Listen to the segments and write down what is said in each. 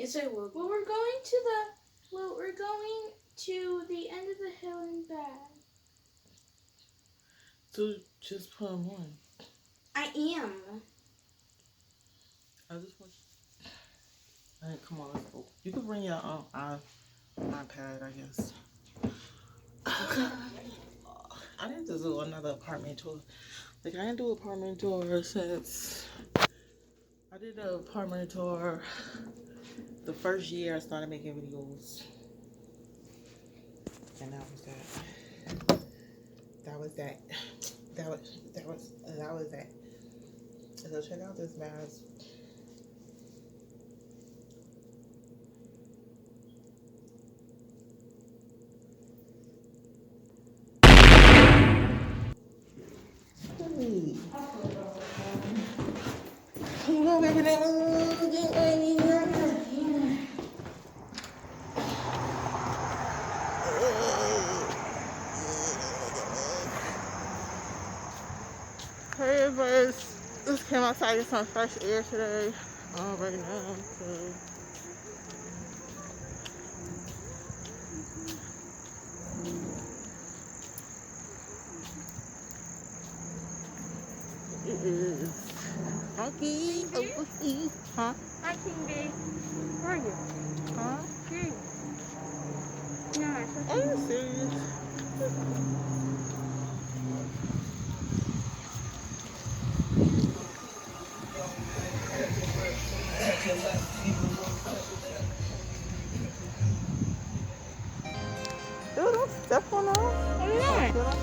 Yes, I will. Well, we're going to the end of the hill and back. So just put them on. I am. I just want you. All right, come on, let's go. You can bring your iPad, I guess. I need to do another apartment tour. Like, I didn't do apartment tour since I did an apartment tour the first year I started making videos. And that was that. That was that. That was that. So check out this mask. Hey. Come on, baby. Hey, everybody. Just came outside to get some fresh air today. Right now. So. It is funky. Huh? Hi, King B. Where are you? Huh? King. No, Are you serious? Dude, don't step on her. I'm not.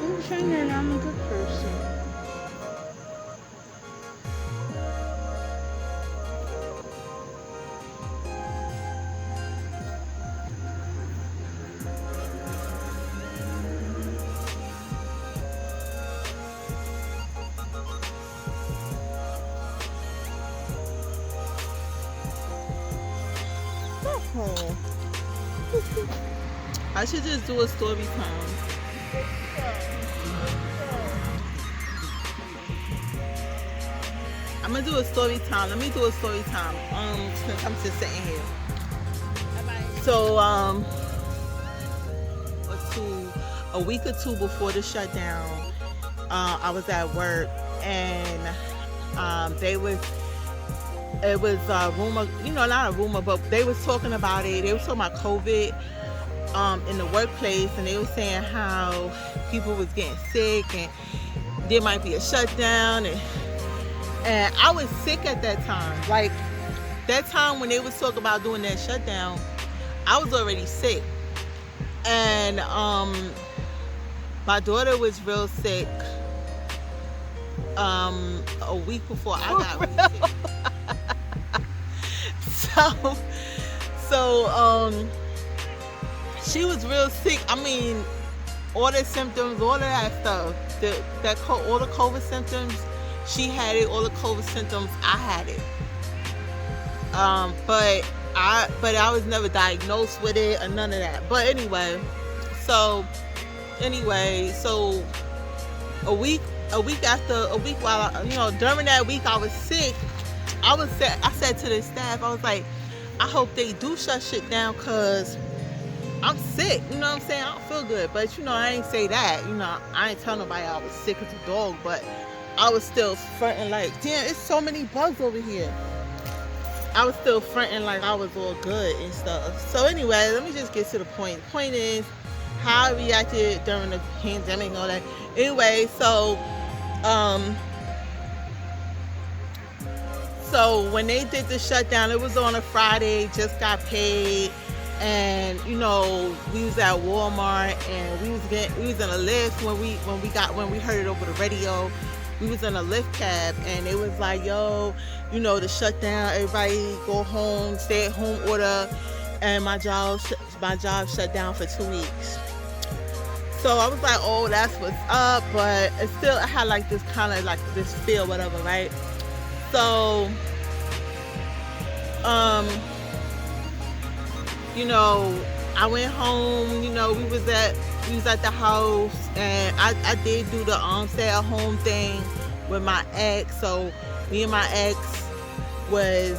I'm saying that I'm a good person. Stop playing. I should just do a story time. I'm gonna do a story time. Let me do a story time. Since I'm just sitting here. So a week or two before the shutdown, I was at work and it was a rumor, not a rumor, but they was talking about it. They was talking about COVID in the workplace, and they were saying how people was getting sick and there might be a shutdown, and I was sick at that time. Like that time when they was talking about doing that shutdown, I was already sick, and my daughter was real sick a week before I got really sick. So she was real sick. I mean, all the symptoms, all of that stuff, all the COVID symptoms, she had it. All the COVID symptoms, I had it. But I was never diagnosed with it or none of that. But anyway, so a week while during that week I was sick. I said to the staff, I was like, I hope they do shut shit down because I'm sick. You know what I'm saying? I don't feel good. But I ain't say that. I ain't tell nobody I was sick as a dog, but I was still fronting like, damn, it's so many bugs over here. I was still fronting like I was all good and stuff. So anyway, let me just get to the point. The point is how I reacted during the pandemic and all that. Anyway, so when they did the shutdown, it was on a Friday, just got paid, and we was at Walmart and we was in a lift when we heard it over the radio. We was in a lift cab and it was like, yo, the shutdown, everybody go home, stay at home order, and my job shut down for 2 weeks. So I was like, oh, that's what's up, but it still I had like this kind of like this feel, whatever, right? So I went home, we was at the house, and I did do the stay at home thing with my ex. So me and my ex was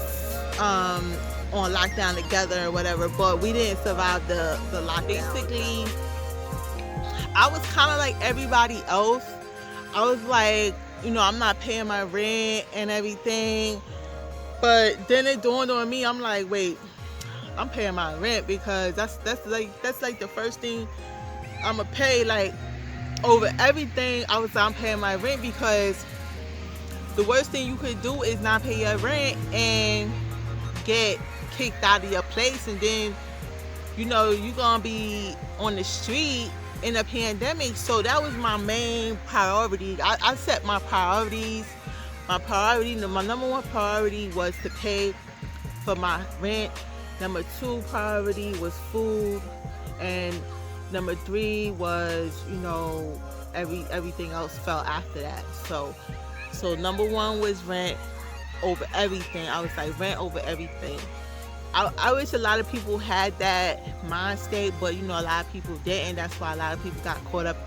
on lockdown together or whatever, but we didn't survive the lockdown. Basically, I was kind of like everybody else. I was like, I'm not paying my rent and everything. But then it dawned on me, I'm like, wait, I'm paying my rent because that's like the first thing I'ma pay, like over everything. I'm paying my rent because the worst thing you could do is not pay your rent and get kicked out of your place, and then you're gonna be on the street in a pandemic. So that was my main priority. I set my priorities. My number one priority was to pay for my rent. Number two priority was food, and number three was everything else fell after that. So number one was rent over everything. I was like, rent over everything. I wish a lot of people had that mind state, but a lot of people didn't. That's why a lot of people got caught up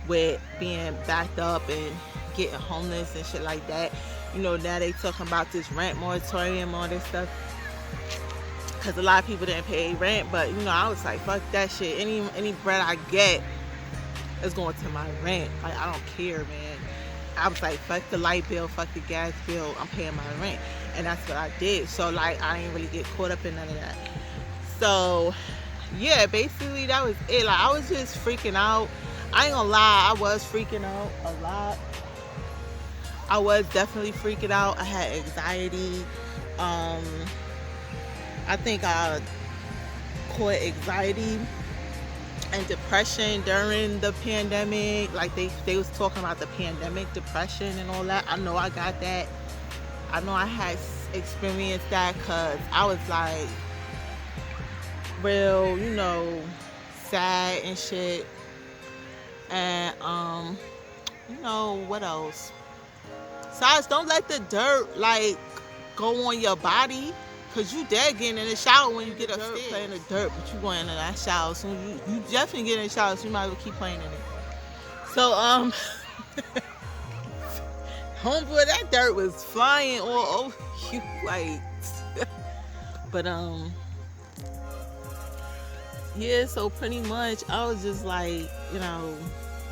with being backed up and getting homeless and shit like that. Now they talking about this rent moratorium, all this stuff, because a lot of people didn't pay rent. But I was like, fuck that shit. Any bread I get is going to my rent. Like, I don't care, man. I was like, fuck the light bill, fuck the gas bill, I'm paying my rent. And that's what I did. So like, I didn't really get caught up in none of that. So yeah, basically that was it. Like, I was just freaking out. I ain't gonna lie, I was freaking out a lot. I was definitely freaking out. I had anxiety. I think I caught anxiety and depression during the pandemic. Like they was talking about the pandemic depression and all that. I know I got that. I know I had experienced that because I was like real, sad and shit. And what else? Besides, don't let the dirt like go on your body. Cause you dead getting in the shower when you get upstairs. Playing the dirt, but you going in that shower. So you definitely get in the shower, so you might as well keep playing in it. So homeboy, that dirt was flying all over you, like. But yeah. So pretty much, I was just like,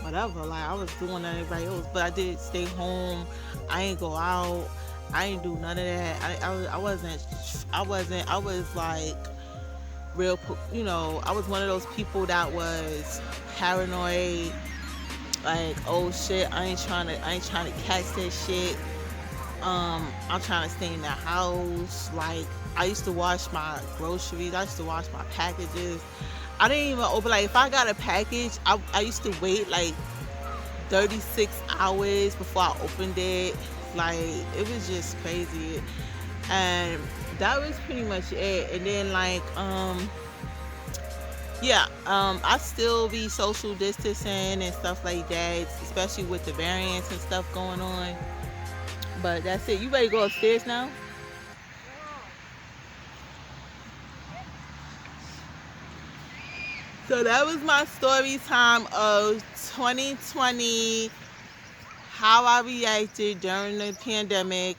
whatever. Like, I was doing that everybody else, but I did stay home. I ain't go out. I ain't do none of that. I was like real, I was one of those people that was paranoid. Like, oh shit, I ain't trying to catch that shit. I'm trying to stay in the house. Like, I used to wash my groceries. I used to wash my packages. I didn't even open, like, if I got a package, I used to wait like 36 hours before I opened it. Like, it was just crazy. And that was pretty much it. And then like I still be social distancing and stuff like that, especially with the variants and stuff going on. But that's it. You ready to go upstairs now? So that was my story time of 2020. How I reacted during the pandemic.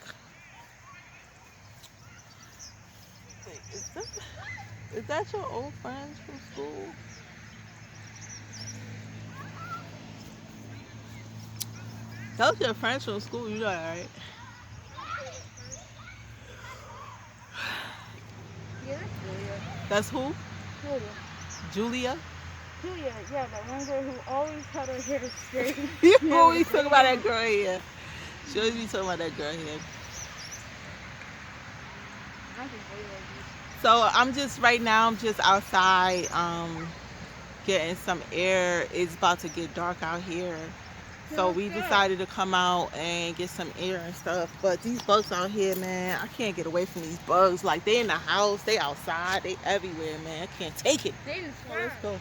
Is that your old friends from school? Those your friends from school, you know that, right? Yeah, that's Julia. That's who? Julia. Julia? Yeah, that one girl who always had her hair straight. You always talk about that girl here. She always be talking about that girl here. So I'm just outside getting some air. It's about to get dark out here. So we decided to come out and get some air and stuff. But these bugs out here, man, I can't get away from these bugs. Like, they in the house, they outside, they everywhere, man. I can't take it. They So let's go.